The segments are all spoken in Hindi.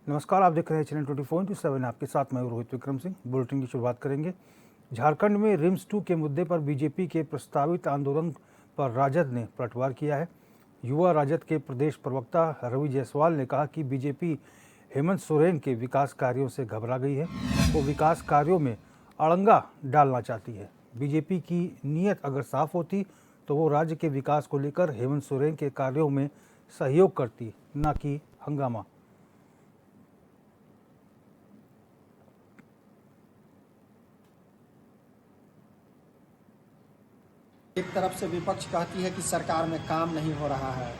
नमस्कार, आप देख रहे हैं चैनल 24/7। आपके साथ मैं रोहित विक्रम सिंह। बुलेटिन की शुरुआत करेंगे। झारखंड में रिम्स 2 के मुद्दे पर बीजेपी के प्रस्तावित आंदोलन पर राजद ने पलटवार किया है। युवा राजद के प्रदेश प्रवक्ता रवि जायसवाल ने कहा कि बीजेपी हेमंत सोरेन के विकास कार्यों से घबरा गई है। वो विकास कार्यों में अड़ंगा डालना चाहती है। बीजेपी की नीयत अगर साफ होती तो वो राज्य के विकास को लेकर हेमंत सोरेन के कार्यों में सहयोग करती, न कि हंगामा। एक तरफ से विपक्ष कहती है कि सरकार में काम नहीं हो रहा है,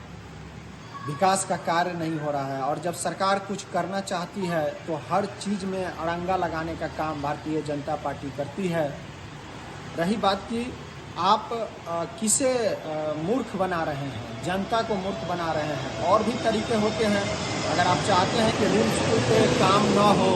विकास का कार्य नहीं हो रहा है, और जब सरकार कुछ करना चाहती है तो हर चीज़ में अड़ंगा लगाने का काम भारतीय जनता पार्टी करती है। रही बात कि आप किसे मूर्ख बना रहे हैं, जनता को मूर्ख बना रहे हैं। और भी तरीके होते हैं। अगर आप चाहते हैं कि रिम्स पे काम ना हो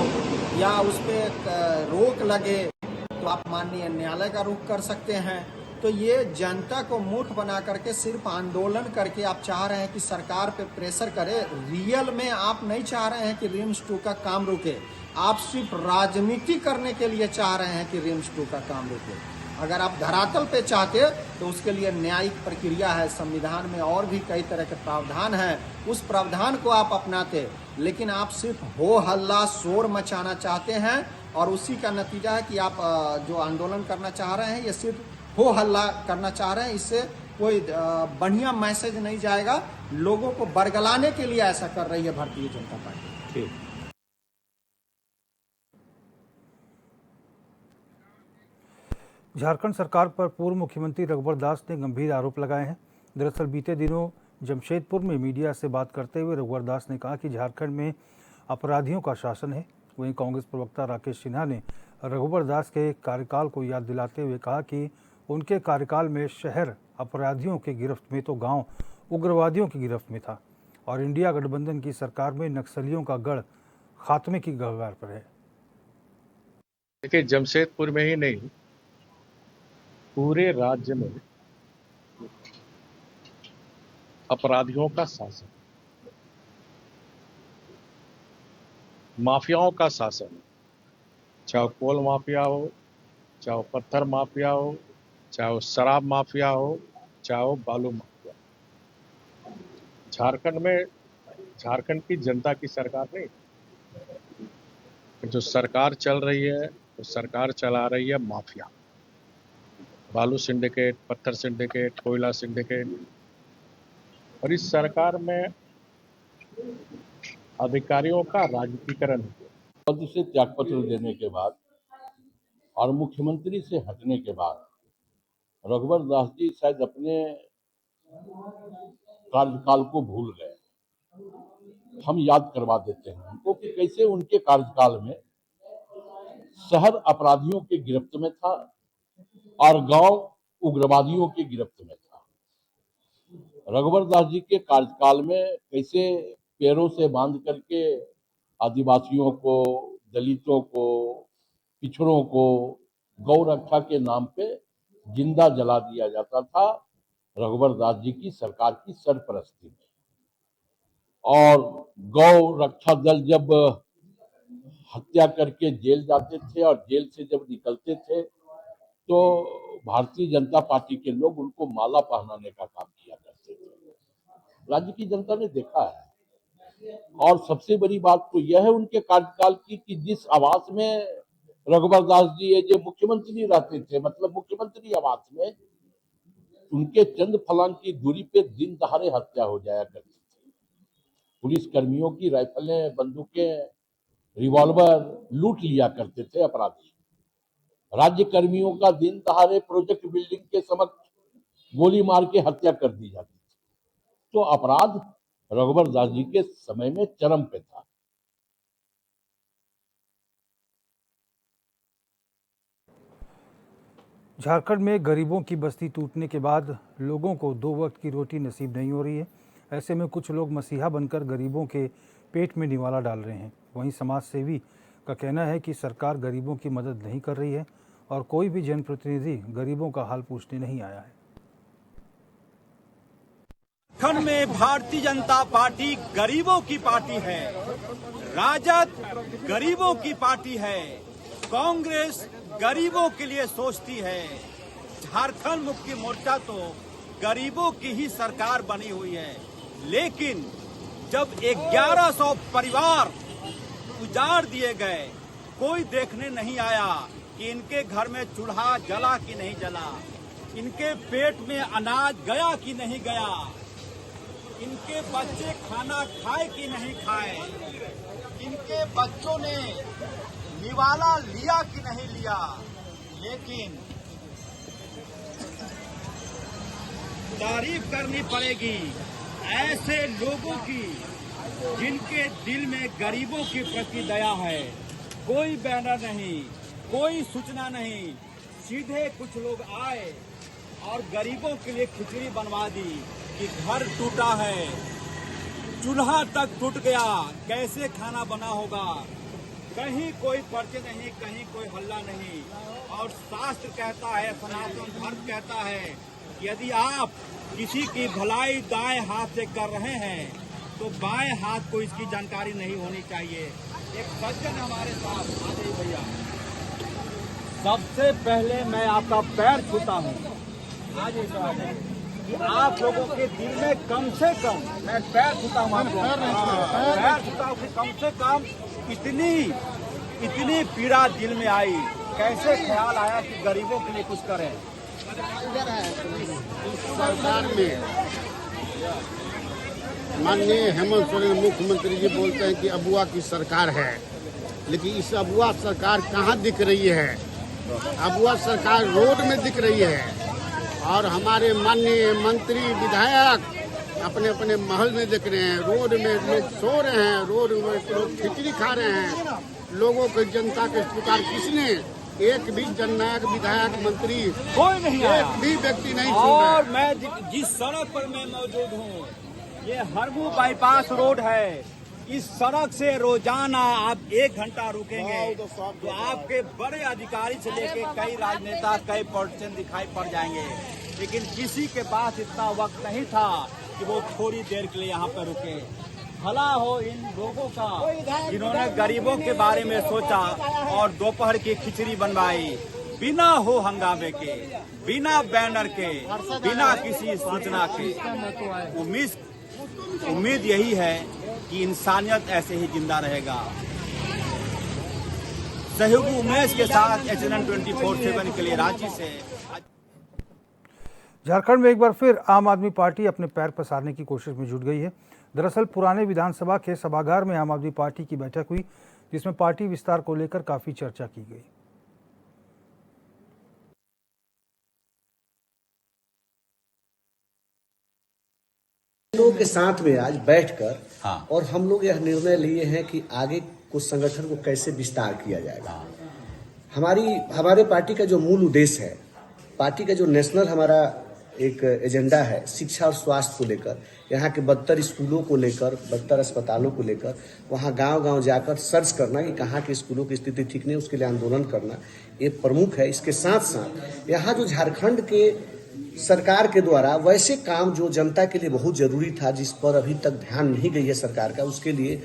या उस पर रोक लगे तो आप माननीय न्यायालय का रुख कर सकते हैं। तो ये जनता को मूर्ख बना करके सिर्फ आंदोलन करके आप चाह रहे हैं कि सरकार पे प्रेशर करे। रियल में आप नहीं चाह रहे हैं कि रिम्स 2 का काम रुके, आप सिर्फ राजनीति करने के लिए चाह रहे हैं कि रिम्स 2 का काम रुके। अगर आप धरातल पे चाहते तो उसके लिए न्यायिक प्रक्रिया है, संविधान में और भी कई तरह के प्रावधान हैं, उस प्रावधान को आप अपनाते। लेकिन आप सिर्फ हो हल्ला शोर मचाना चाहते हैं और उसी का नतीजा है कि आप जो आंदोलन करना चाह रहे हैं ये सिर्फ हो हल्ला करना चाह रहे हैं। इससे कोई बढ़िया मैसेज नहीं जाएगा। लोगों को बरगलाने के लिए ऐसा कर रही है भारतीय जनता पार्टी। ठीक। झारखंड सरकार पर पूर्व मुख्यमंत्री रघुवर दास ने गंभीर आरोप लगाए हैं। दरअसल बीते दिनों जमशेदपुर में मीडिया से बात करते हुए रघुवर दास ने कहा कि झारखंड में अपराधियों का शासन है। वहीं कांग्रेस प्रवक्ता राकेश सिन्हा ने रघुवर दास के कार्यकाल को याद दिलाते हुए कहा कि उनके कार्यकाल में शहर अपराधियों की गिरफ्त में तो गांव उग्रवादियों की गिरफ्त में था और इंडिया गठबंधन की सरकार में नक्सलियों का गढ़ खात्मे की कगार पर है। देखिए, जमशेदपुर में ही नहीं, पूरे राज्य में अपराधियों का शासन, माफियाओं का शासन, चाहे कोल माफिया हो, चाहे पत्थर माफिया हो, चाहे शराब माफिया हो, चाहे बालू माफिया। झारखंड में झारखंड की जनता की सरकार नहीं, जो सरकार चल रही है वो सरकार चला रही है माफिया, बालू सिंडिकेट, पत्थर सिंडिकेट, कोयला सिंडिकेट। और इस सरकार में अधिकारियों का राजनीतिकरण है। पद से त्यागपत्र देने के बाद और मुख्यमंत्री से हटने के बाद रघुवर दास जी शायद अपने कार्यकाल को भूल गए। हम याद करवा देते हैं उनको कि कैसे उनके कार्यकाल में शहर अपराधियों के गिरफ्त में था और गांव उग्रवादियों की गिरफ्त में था। रघुवर दास जी के कार्यकाल में कैसे पैरों से बांध करके आदिवासियों को, दलितों को, पिछड़ों को गौ रक्षा के नाम पे जिंदा जला दिया जाता था रघुवर दास जी की सरकार की सरपरस्ती में। और गौ रक्षा दल जब हत्या करके जेल जाते थे और जेल से जब निकलते थे तो भारतीय जनता पार्टी के लोग उनको माला पहनाने का काम किया करते थे। राज्य की जनता ने देखा है। और सबसे बड़ी बात तो यह है उनके कार्यकाल की कि जिस आवास में रघुवर दास जी जो मुख्यमंत्री रहते थे, मतलब मुख्यमंत्री आवास में, उनके चंद फलांग की दूरी पे दिन दहाड़े हत्या हो जाया करती थी। पुलिस कर्मियों की राइफलें, बंदूकें, रिवॉल्वर लूट लिया करते थे अपराधी। राज्य कर्मियों का दिन दहाड़े प्रोजेक्ट बिल्डिंग के समक्ष गोली मार के हत्या कर दी जाती थी। तो अपराध रघुवर दास जी के समय में चरम पे था। झारखंड में गरीबों की बस्ती टूटने के बाद लोगों को 2 वक्त की रोटी नसीब नहीं हो रही है। ऐसे में कुछ लोग मसीहा बनकर गरीबों के पेट में निवाला डाल रहे हैं। वहीं समाज सेवी का कहना है कि सरकार गरीबों की मदद नहीं कर रही है और कोई भी जनप्रतिनिधि गरीबों का हाल पूछने नहीं आया है। झारखंड में भारतीय जनता पार्टी गरीबों की पार्टी है, राजद गरीबों की पार्टी है, कांग्रेस गरीबों के लिए सोचती है। झारखंड मुक्ति मोर्चा तो गरीबों की ही सरकार बनी हुई है, लेकिन जब 1100 परिवार उजाड़ दिए गए, कोई देखने नहीं आया कि इनके घर में चूल्हा जला कि नहीं जला, इनके पेट में अनाज गया कि नहीं गया, इनके बच्चे खाना खाए कि नहीं खाए, इनके बच्चों ने निवाला लिया कि नहीं लिया। लेकिन तारीफ करनी पड़ेगी ऐसे लोगों की जिनके दिल में गरीबों के प्रति दया है। कोई बैनर नहीं, कोई सूचना नहीं, सीधे कुछ लोग आए और गरीबों के लिए खिचड़ी बनवा दी कि घर टूटा है, चूल्हा तक टूट गया, कैसे खाना बना होगा। कहीं कोई पर्चे नहीं, कहीं कोई हल्ला नहीं। और शास्त्र कहता है, सनातन धर्म कहता है कि यदि आप किसी की भलाई दाएं हाथ से कर रहे हैं तो बाएं हाथ को इसकी जानकारी नहीं होनी चाहिए। एक सज्जन हमारे साथ आ जाइए भैया। सबसे पहले मैं आपका पैर छूता हूँ, आ जाइए कि आप लोगों के दिल में कम से कम, मैं पैर छूता हूँ आपको, पैर छूता हूँ कि कम से कम इतनी पीड़ा दिल में आई। कैसे ख्याल आया कि गरीबों के लिए कुछ करें। सरकार में माननीय हेमंत सोरेन मुख्यमंत्री जी बोलते हैं कि अबुआ की सरकार है, लेकिन इस अबुआ सरकार कहाँ दिख रही है? अबुआ सरकार रोड में दिख रही है और हमारे माननीय मंत्री विधायक अपने अपने महल में दिख रहे हैं। रोड में लोग सो रहे हैं, रोड में लोग खिचड़ी खा रहे हैं। लोगों को जनता के पुकार किसने? एक भी जननायक विधायक मंत्री कोई नहीं आया, एक भी व्यक्ति नहीं सुन रहा। और मैं जिस सड़क पर मैं मौजूद हूँ, ये हरमू बाईपास रोड है। इस सड़क से रोजाना आप 1 घंटा रुकेंगे तो आपके बड़े अधिकारी से लेके कई राजनेता, कई पॉलिटिशियन दिखाई पड़ जाएंगे, लेकिन किसी के पास इतना वक्त नहीं था कि वो थोड़ी देर के लिए यहाँ पर रुके। भला हो इन लोगों का जिन्होंने गरीबों के बारे में सोचा और दोपहर की खिचड़ी बनवाई, बिना हो हंगामे के, बिना बैनर के, बिना किसी सूचना के। उम्मीद यही है कि इंसानियत ऐसे ही जिंदा रहेगा। सहयोगी उमेश के साथ HNN 24/7 के लिए रांची से। झारखंड में एक बार फिर आम आदमी पार्टी अपने पैर पसारने की कोशिश में जुट गई है। दरअसल पुराने विधानसभा के सभागार में आम आदमी पार्टी की बैठक हुई, जिसमें पार्टी विस्तार को लेकर काफी चर्चा की गई। लोगों के साथ में आज बैठकर और हम लोग यह निर्णय लिए हैं कि आगे कुछ संगठन को कैसे विस्तार किया जाएगा। हमारे पार्टी का जो मूल उद्देश्य है, पार्टी का जो नेशनल हमारा एक एजेंडा है, शिक्षा और स्वास्थ्य को लेकर, यहाँ के 72 स्कूलों को लेकर, 72 अस्पतालों को लेकर वहाँ गांव-गांव जाकर सर्च करना कि कहाँ के स्कूलों की स्थिति ठीक नहीं, उसके लिए आंदोलन करना ये प्रमुख है। इसके साथ साथ यहाँ जो झारखंड के सरकार के द्वारा वैसे काम जो जनता के लिए बहुत जरूरी था, जिस पर अभी तक ध्यान नहीं गई है सरकार का, उसके लिए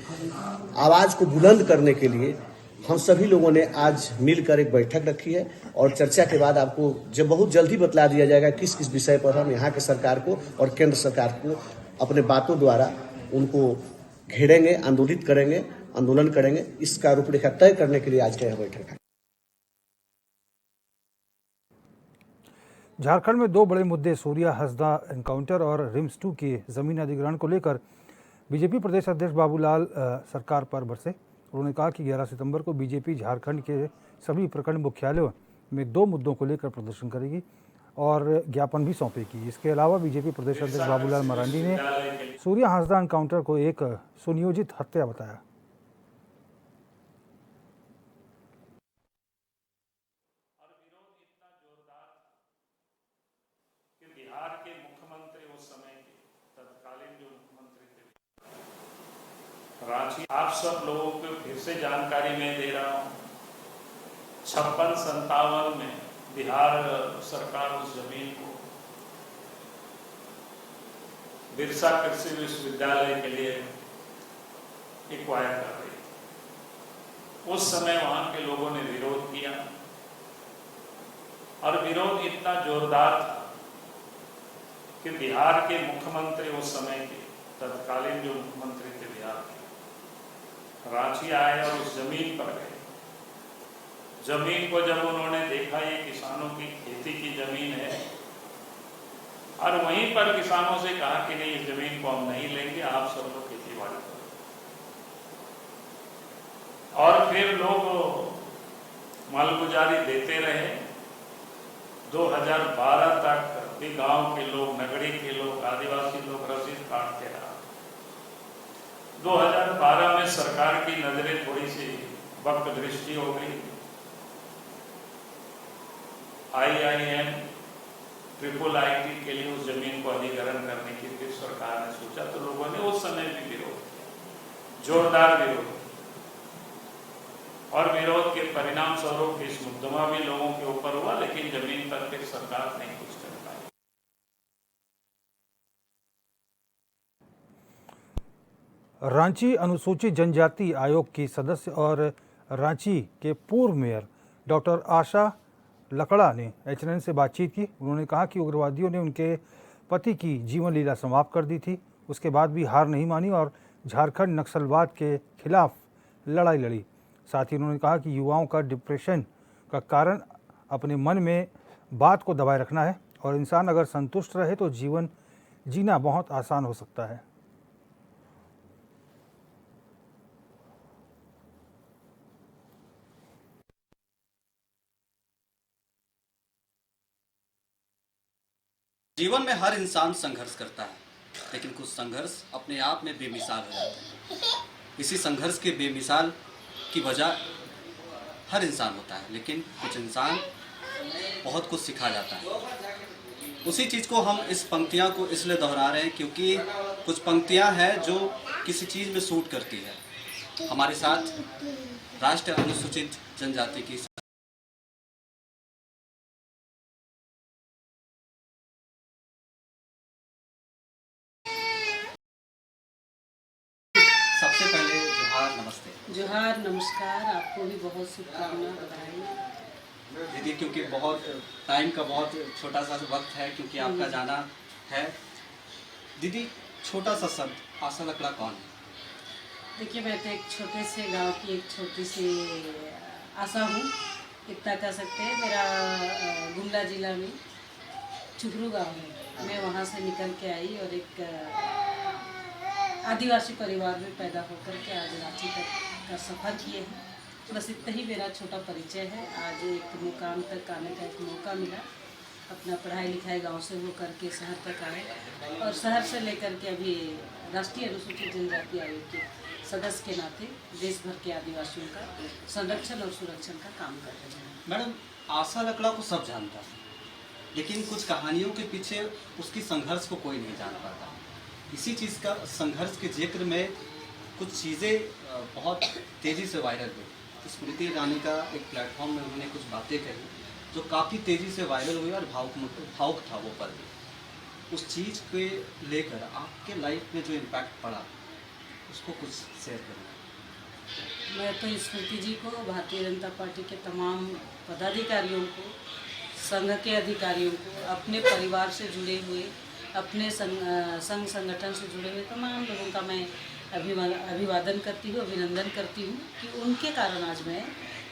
आवाज को बुलंद करने के लिए हम सभी लोगों ने आज मिलकर एक बैठक रखी है और चर्चा के बाद आपको जब बहुत जल्दी बतला दिया जाएगा किस किस विषय पर हम यहाँ के सरकार को और केंद्र सरकार को अपने बातों द्वारा उनको घेरेंगे, आंदोलित करेंगे, आंदोलन करेंगे। इसका रूपरेखा तय करने के लिए आज का यह बैठक है। झारखंड में 2 बड़े मुद्दे सूर्या हंसदा एनकाउंटर और रिम्स 2 के जमीन अधिग्रहण को लेकर बीजेपी प्रदेश अध्यक्ष बाबूलाल सरकार पर बरसे। उन्होंने कहा कि 11 सितंबर को बीजेपी झारखंड के सभी प्रखंड मुख्यालयों में 2 मुद्दों को लेकर प्रदर्शन करेगी और ज्ञापन भी सौंपेगी। इसके अलावा बीजेपी प्रदेश अध्यक्ष बाबूलाल मरांडी ने सूर्या हंसदा एनकाउंटर को एक सुनियोजित हत्या बताया। बिहार के मुख्यमंत्री उस समय के तत्कालीन जो मुख्यमंत्री थे रांची, आप सब लोगों को फिर से जानकारी मैं दे रहा हूँ। 56-57 में बिहार सरकार उस जमीन को बिरसा कृषि विश्वविद्यालय के लिए एक्वायर कर रही थी। उस समय वहां के लोगों ने विरोध किया और विरोध इतना जोरदार था कि बिहार के मुख्यमंत्री उस समय के तत्कालीन जो मुख्यमंत्री थे बिहार के, रांची आए और उस जमीन पर गए। जमीन को जब उन्होंने देखा ये किसानों की खेती की जमीन है, और वहीं पर किसानों से कहा कि नहीं, इस जमीन को हम नहीं लेंगे, आप सब लोग खेती बाड़ी करो। और फिर लोग मालगुजारी देते रहे। 2012 तक भी गांव के लोग, नगरी के लोग, आदिवासी लोग रसीद काटते रहा। 2012 में सरकार की नजरें थोड़ी सी वक्त दृष्टि हो गई। IIM, IIIT के लिए उस जमीन को अधिग्रहण करने की फिर सरकार ने सोचा, तो लोगों ने उस समय भी विरोध किया, जोरदार विरोध। और विरोध के परिणाम स्वरूप इस मुकदमा भी लोगों के ऊपर हुआ, लेकिन जमीन पर फिर सरकार नहीं कुछ कर पाई। रांची अनुसूचित जनजाति आयोग की सदस्य और रांची के पूर्व मेयर डॉक्टर आशा लकड़ा ने HNN से बातचीत की। उन्होंने कहा कि उग्रवादियों ने उनके पति की जीवन लीला समाप्त कर दी थी। उसके बाद भी हार नहीं मानी और झारखंड नक्सलवाद के खिलाफ लड़ाई लड़ी। साथ ही उन्होंने कहा कि युवाओं का डिप्रेशन का कारण अपने मन में बात को दबाए रखना है और इंसान अगर संतुष्ट रहे तो जीवन जीना बहुत आसान हो सकता है। जीवन में हर इंसान संघर्ष करता है, लेकिन कुछ संघर्ष अपने आप में बेमिसाल हो जाते हैं। इसी संघर्ष के बेमिसाल की वजह हर इंसान होता है, लेकिन कुछ इंसान बहुत कुछ सिखा जाता है। उसी चीज़ को हम इस पंक्तियाँ को इसलिए दोहरा रहे हैं क्योंकि कुछ पंक्तियाँ हैं जो किसी चीज़ में सूट करती है। हमारे साथ राष्ट्रीय अनुसूचित जनजाति की सबसे पहले जोहार, नमस्ते। जोहार, नमस्कार। आपको भी बहुत शुभकामना, बधाई दीदी, क्योंकि बहुत टाइम का बहुत छोटा सा वक्त है, क्योंकि आपका जाना है। दीदी, छोटा सा शब्द आशा लकड़ा कौन है? देखिए, मैं तो एक छोटे से गांव की एक छोटी सी आशा हूँ, इतना कह सकते हैं। मेरा गुमला जिला में चुगरू गांव है। मैं वहाँ से निकल के आई और एक आदिवासी परिवार में पैदा होकर के आज रांची तक का सफ़र किए हैं। बस इतना ही मेरा छोटा परिचय है। आज एक मुकाम तक आने का एक मौका मिला। अपना पढ़ाई लिखाई गांव से होकर के शहर तक आए और शहर से लेकर के अभी राष्ट्रीय अनुसूचित जनजाति आयोग के सदस्य के नाते देश भर के आदिवासियों का संरक्षण और सुरक्षण का काम कर रहे हैं। मैडम, आशा लकड़ा को सब जानता है, लेकिन कुछ कहानियों के पीछे उसकी संघर्ष को कोई नहीं जान पाता। इसी चीज़ का संघर्ष के जिक्र में कुछ चीज़ें बहुत तेज़ी से वायरल हुई। स्मृति ईरानी का एक प्लेटफॉर्म में उन्होंने कुछ बातें कही जो काफ़ी तेज़ी से वायरल हुई और भावुक था वो पल भी। उस चीज़ के लेकर आपके लाइफ में जो इम्पैक्ट पड़ा उसको कुछ शेयर करें। मैं तो स्मृति जी को, भारतीय जनता पार्टी के तमाम पदाधिकारियों को, संघ के अधिकारियों को, अपने परिवार से जुड़े हुए, अपने संघ संगठन से जुड़े हुए तमाम लोगों का मैं अभिवादन करती हूँ, अभिनंदन करती हूँ कि उनके कारण आज मैं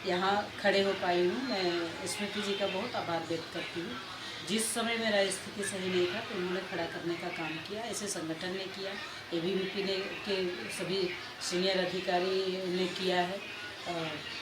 यहाँ खड़े हो पाई हूँ। मैं स्मृति जी का बहुत आभार व्यक्त करती हूँ। जिस समय मेरा स्थिति सही नहीं था तो उन्होंने खड़ा करने का काम किया, ऐसे संगठन ने किया, ABVP ने के सभी सीनियर अधिकारी ने किया है।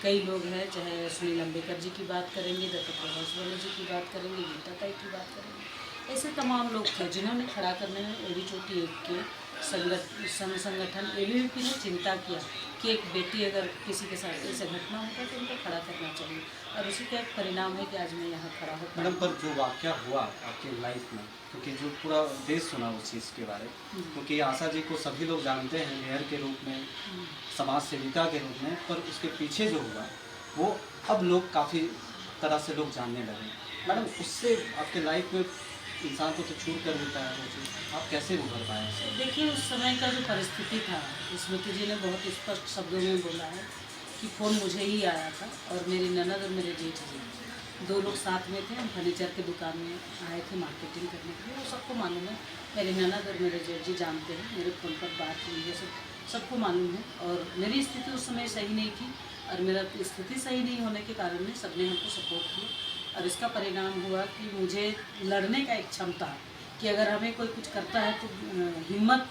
कई लोग हैं, चाहे सुनील अम्बेकर जी की बात करेंगे, दत्तात्रेय हर्षवर्धन जी की बात करेंगे, गीता ताई की बात करेंगे, ऐसे तमाम लोग थे जिन्होंने खड़ा करने में ABVP के संगठन ABVP ने चिंता किया कि एक बेटी अगर किसी के साथ ऐसे घटना होता है तो उनको खड़ा करना चाहिए, और उसी का एक परिणाम है कि आज मैं यहाँ खड़ा हूँ। मैडम, पर जो वाक़या हुआ आपकी लाइफ में, क्योंकि जो पूरा देश सुना उस चीज़ के बारे में, क्योंकि आशा जी को सभी लोग जानते हैं मेयर के रूप में, समाज सेविका के रूप में, पर उसके पीछे जो हुआ वो अब लोग काफ़ी तरह से लोग जानने लगे। मैडम, उससे आपके लाइफ में इंसान को तो छूट कर देता है वो चीज़। आप कैसे उभर पाए इससे? देखिए, उस समय का जो परिस्थिति था, स्मृति जी ने बहुत स्पष्ट शब्दों में बोला है कि फ़ोन मुझे ही आया था और मेरी ननद और मेरे जेठ जी 2 लोग साथ में थे। हम फर्नीचर की दुकान में आए थे मार्केटिंग करने के लिए। वो सबको मालूम है, मेरी ननद और मेरे जेठ जी जानते हैं, मेरे फ़ोन पर बात हुई है, सबको मालूम है। और मेरी स्थिति उस समय सही नहीं थी और मेरा स्थिति सही नहीं होने के कारण में सबने हमको सपोर्ट किया और इसका परिणाम हुआ कि मुझे लड़ने का एक क्षमता कि अगर हमें कोई कुछ करता है तो हिम्मत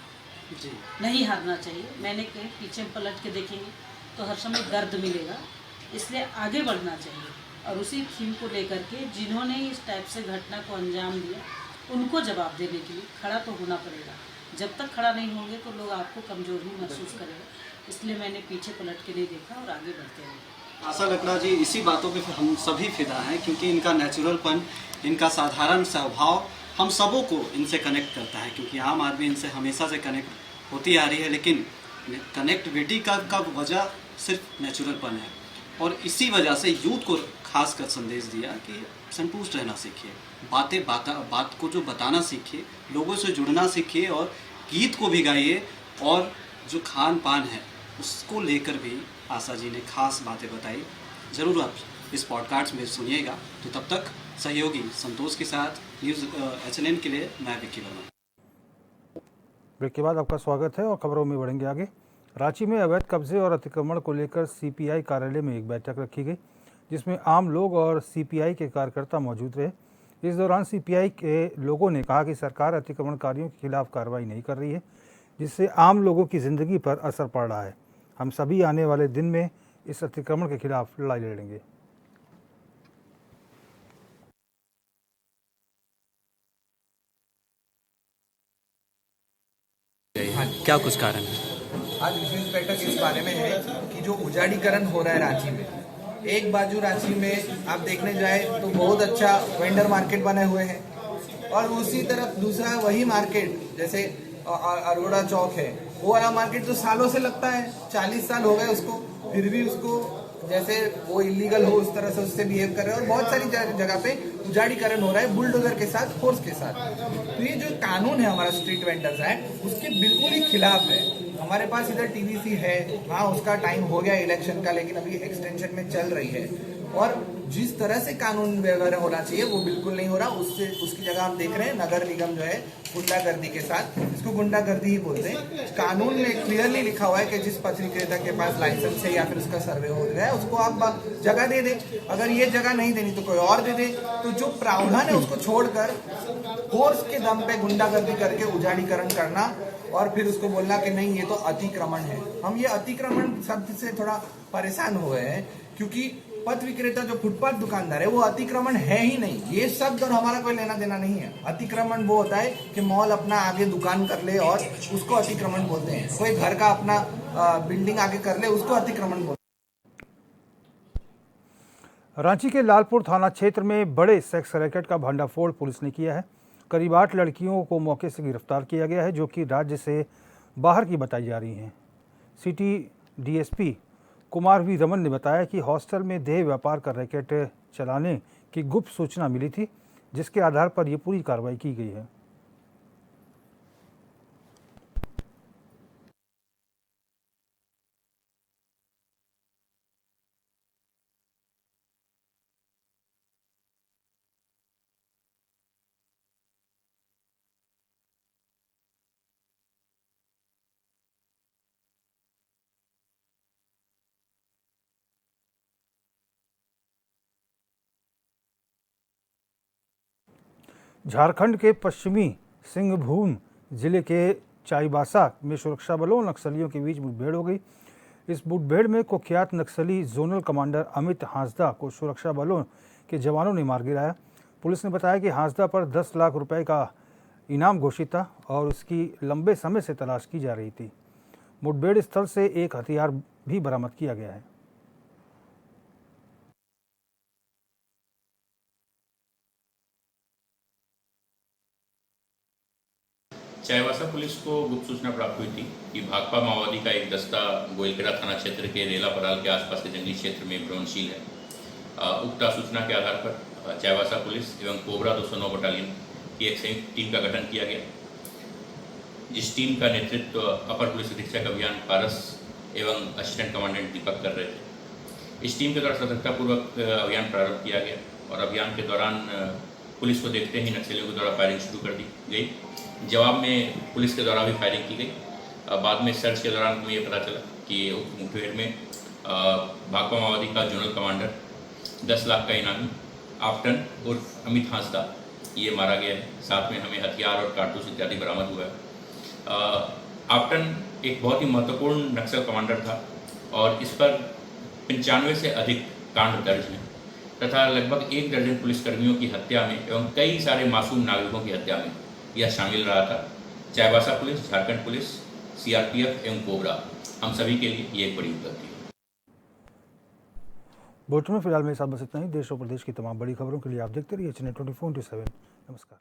जी नहीं हारना चाहिए। मैंने कहीं पीछे पलट के देखेंगे तो हर समय दर्द मिलेगा, इसलिए आगे बढ़ना चाहिए। और उसी थीम को लेकर के जिन्होंने इस टाइप से घटना को अंजाम दिया उनको जवाब देने के लिए खड़ा तो होना पड़ेगा। जब तक खड़ा नहीं होंगे तो लोग आपको कमज़ोर ही महसूस करेगा, इसलिए मैंने पीछे पलट के नहीं देखा और आगे बढ़ते रहे। आशा लकड़ा जी, इसी बातों पे हम सभी फिदा हैं क्योंकि इनका नेचुरलपन, इनका साधारण स्वभाव हम सबों को इनसे कनेक्ट करता है, क्योंकि आम आदमी इनसे हमेशा से कनेक्ट होती आ रही है। लेकिन कनेक्टिविटी का वजह सिर्फ नेचुरलपन है और इसी वजह से यूथ को खास कर संदेश दिया कि संतुष्ट रहना सीखिए, बात को जो बताना सीखिए, लोगों से जुड़ना सीखिए और गीत को भी गाइए। और जो खान पान है उसको लेकर भी आशा जी ने खास बातें बताई। ज़रूर आप इस पॉडकास्ट में सुनिएगा। तो तब तक सहयोगी संतोष के साथ न्यूज़ HNN के लिए मैं विक्की वर्मा। ब्रेक के बाद आपका स्वागत है और खबरों में बढ़ेंगे आगे। रांची में अवैध कब्जे और अतिक्रमण को लेकर CPI कार्यालय में एक बैठक रखी गई, जिसमें आम लोग और CPI के कार्यकर्ता मौजूद रहे। इस दौरान CPI के लोगों ने कहा कि सरकार अतिक्रमणकारियों के खिलाफ कार्रवाई नहीं कर रही है, जिससे आम लोगों की ज़िंदगी पर असर पड़ रहा है। हम सभी आने वाले दिन में इस अतिक्रमण के खिलाफ लड़ाई लड़ेंगे। क्या कुछ कारण है? आज विशेष बैठक इस बारे में है कि जो उजाड़ीकरण हो रहा है रांची में, एक बाजू रांची में आप देखने जाए तो बहुत अच्छा वेंडर मार्केट बने हुए हैं और उसी तरफ दूसरा वही मार्केट जैसे अरोड़ा चौक है, वो वाला मार्केट तो सालों से लगता है, 40 साल हो गए उसको, फिर भी उसको जैसे वो इलीगल हो उस तरह से उससे बिहेव कर रहे हैं और बहुत सारी जगह पे उजाड़ीकरण हो रहा है बुलडोजर के साथ, फोर्स के साथ। तो ये जो कानून है हमारा स्ट्रीट वेंडर्स एक्ट, उसके बिल्कुल ही खिलाफ है। हमारे पास इधर TVC है, हाँ उसका टाइम हो गया इलेक्शन का, लेकिन अभी एक्सटेंशन में चल रही है और जिस तरह से कानून व्यवहार होना चाहिए वो बिल्कुल नहीं हो रहा। उसकी जगह हम देख रहे हैं नगर निगम जो है गुंडागर्दी के साथ, इसको गुंडागर्दी ही बोलते हैं। कानून में क्लियरली लिखा हुआ है कि जिस पथ विक्रेता के पास लाइसेंस है या फिर उसका सर्वे हो गया है उसको आप जगह दे दे, अगर ये जगह नहीं देनी तो कोई और दे दे। तो जो प्रावधान है उसको छोड़कर फोर्स के दम पे गुंडागर्दी करके उजाड़ीकरण करना और फिर उसको बोलना कि नहीं ये तो अतिक्रमण है। हम ये अतिक्रमण शब्द से थोड़ा परेशान हुए हैं क्योंकि पथ विक्रेता जो फुटपाथ दुकानदार है वो अतिक्रमण है ही नहीं, ये शब्द और हमारा कोई लेना देना नहीं है। अतिक्रमण वो होता है कि मॉल अपना आगे दुकान कर ले और उसको अतिक्रमण बोलते हैं, कोई घर का अपना बिल्डिंग आगे कर ले उसको अतिक्रमण बोलते हैं। रांची के लालपुर थाना क्षेत्र में बड़े सेक्स रैकेट का भंडाफोड़ पुलिस ने किया है। करीब 8 लड़कियों को मौके से गिरफ्तार किया गया है, जो कि राज्य से बाहर की बताई जा रही हैं। City DSP Kumar V Raman ने बताया कि हॉस्टल में देह व्यापार का रैकेट चलाने की गुप्त सूचना मिली थी, जिसके आधार पर यह पूरी कार्रवाई की गई है। झारखंड के पश्चिमी सिंहभूम जिले के चाईबासा में सुरक्षा बलों और नक्सलियों के बीच मुठभेड़ हो गई। इस मुठभेड़ में कुख्यात नक्सली जोनल कमांडर अमित हांसदा को सुरक्षा बलों के जवानों ने मार गिराया। पुलिस ने बताया कि हांसदा पर 10 लाख रुपए का इनाम घोषित था और उसकी लंबे समय से तलाश की जा रही थी। मुठभेड़ स्थल से एक हथियार भी बरामद किया गया है। चाईबासा पुलिस को गुप्त सूचना प्राप्त हुई थी कि भाकपा माओवादी का एक दस्ता गोयलकेरा थाना क्षेत्र के रेला पराल के आसपास के जंगली क्षेत्र में भ्रमणशील है। उक्त सूचना के आधार पर चाईबासा पुलिस एवं कोबरा 209 बटालियन की एक संयुक्त टीम का गठन किया गया, जिस टीम का नेतृत्व अपर पुलिस अधीक्षक अभियान पारस एवं असिस्टेंट कमांडेंट दीपक कर रहे थे। इस टीम के द्वारा सतर्कतापूर्वक अभियान प्रारंभ किया गया और अभियान के दौरान पुलिस को देखते ही नक्सलियों के द्वारा फायरिंग शुरू कर दी गई। जवाब में पुलिस के द्वारा भी फायरिंग की गई। बाद में सर्च के दौरान हमें ये पता चला कि उक्त मुठभेड़ में भाकपा माओवादी का जोनल कमांडर 10 लाख का इनामी आफ्टन उर्फ अमित हांसदा ये मारा गया है। साथ में हमें हथियार और कारतूस इत्यादि बरामद हुआ है। आफ्टन एक बहुत ही महत्वपूर्ण नक्सल कमांडर था और इस पर 95 से अधिक कांड दर्ज हैं तथा लगभग 1 दर्जन पुलिसकर्मियों की हत्या में एवं कई सारे मासूम नागरिकों की हत्या में यह शामिल रहा था। Chaibasa police, Jharkhand police, CRPF एवं कोबरा हम सभी के लिए ये एक बड़ी उपलब्धि है। बुलेटिन में फिलहाल मेरे साथ बस इतना ही। देश और प्रदेश की तमाम बड़ी खबरों के लिए आप देखते रहिए चैनल 24/7। नमस्कार।